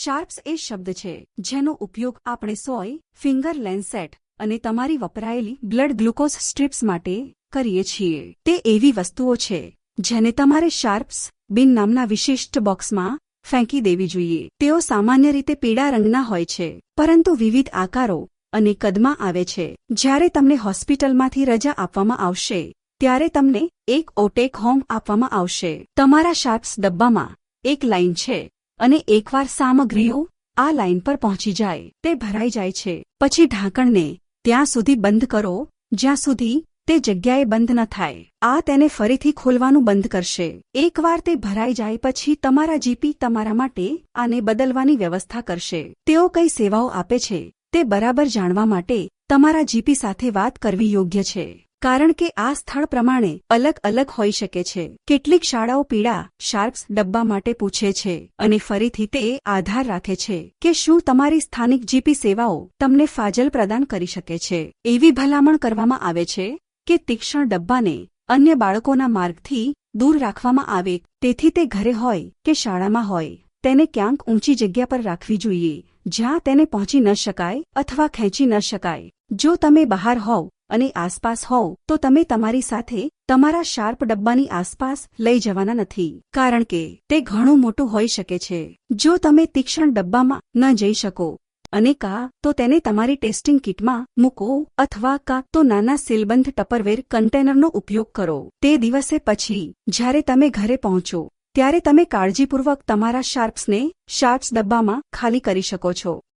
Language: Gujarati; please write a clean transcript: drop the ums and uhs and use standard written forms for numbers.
શાર્પ્સ એ શબ્દ છે જેનો ઉપયોગ આપણે સોય, ફિંગર લેન્સેટ અને તમારી વપરાયેલી બ્લડ ગ્લુકોઝ સ્ટ્રીપ્સ માટે કરીએ છીએ. તે એવી વસ્તુઓ છે જેને તમારે શાર્પ્સ બિન નામના વિશિષ્ટ બોક્સમાં ફેંકી દેવી જોઈએ. તેઓ સામાન્ય રીતે પીળા રંગના હોય છે, પરંતુ વિવિધ આકારો અને કદમાં આવે છે. જ્યારે તમને હોસ્પિટલમાંથી રજા આપવામાં આવશે ત્યારે તમને એક ટેક હોમ આપવામાં આવશે. તમારા શાર્પ્સ ડબ્બામાં એક લાઇન છે અને એકવાર સામગ્રીઓ આ લાઇન પર પહોંચી જાય, તે ભરાઈ જાય છે. પછી ઢાંકણને ત્યાં સુધી બંધ કરો જ્યાં સુધી તે જગ્યાએ બંધ ન થાય. આ તેને ફરીથી ખોલવાનું બંધ કરશે. એકવાર તે ભરાઈ જાય પછી તમારા જીપી તમારા માટે આને બદલવાની વ્યવસ્થા કરશે. તેઓ કઈ સેવાઓ આપે છે તે બરાબર જાણવા માટે તમારા જીપી સાથે વાત કરવી યોગ્ય છે, કારણ કે આ સ્થળ પ્રમાણે અલગ અલગ હોઈ શકે છે. કેટલીક શાળાઓ પીળા શાર્પ્સ ડબ્બા માટે પૂછે છે અને ફરીથી તે આધાર રાખે છે કે શું તમારી સ્થાનિક જીપી સેવાઓ તમને ફાજલ પ્રદાન કરી શકે છે. એવી ભલામણ કરવામાં આવે છે કે તીક્ષ્ણ ડબ્બાને અન્ય બાળકોના માર્ગથી દૂર રાખવામાં આવે, તેથી તે ઘરે હોય કે શાળામાં હોય તેને ક્યાંક ઊંચી જગ્યા પર રાખવી જોઈએ જ્યાં તેને પહોંચી ન શકાય અથવા ખેંચી ન શકાય. જો તમે બહાર હોવ અને આસપાસ હોવ તો તમે તમારી સાથે તમારા શાર્પ ડબ્બાની આસપાસ લઈ જવાના નથી, કારણ કે તે ઘણું મોટું હોઈ શકે છે. જો તમે તીક્ષ્ણ ડબ્બામાં ન જઈ શકો અને તો તેને તમારી ટેસ્ટિંગ કિટમાં મૂકો અથવા તો નાના સીલબંધ ટપરવેર કન્ટેનરનો ઉપયોગ કરો. તે દિવસે પછી જ્યારે તમે ઘરે પહોંચો ત્યારે તમે કાળજીપૂર્વક તમારા શાર્પ્સ ડબ્બામાં ખાલી કરી શકો છો.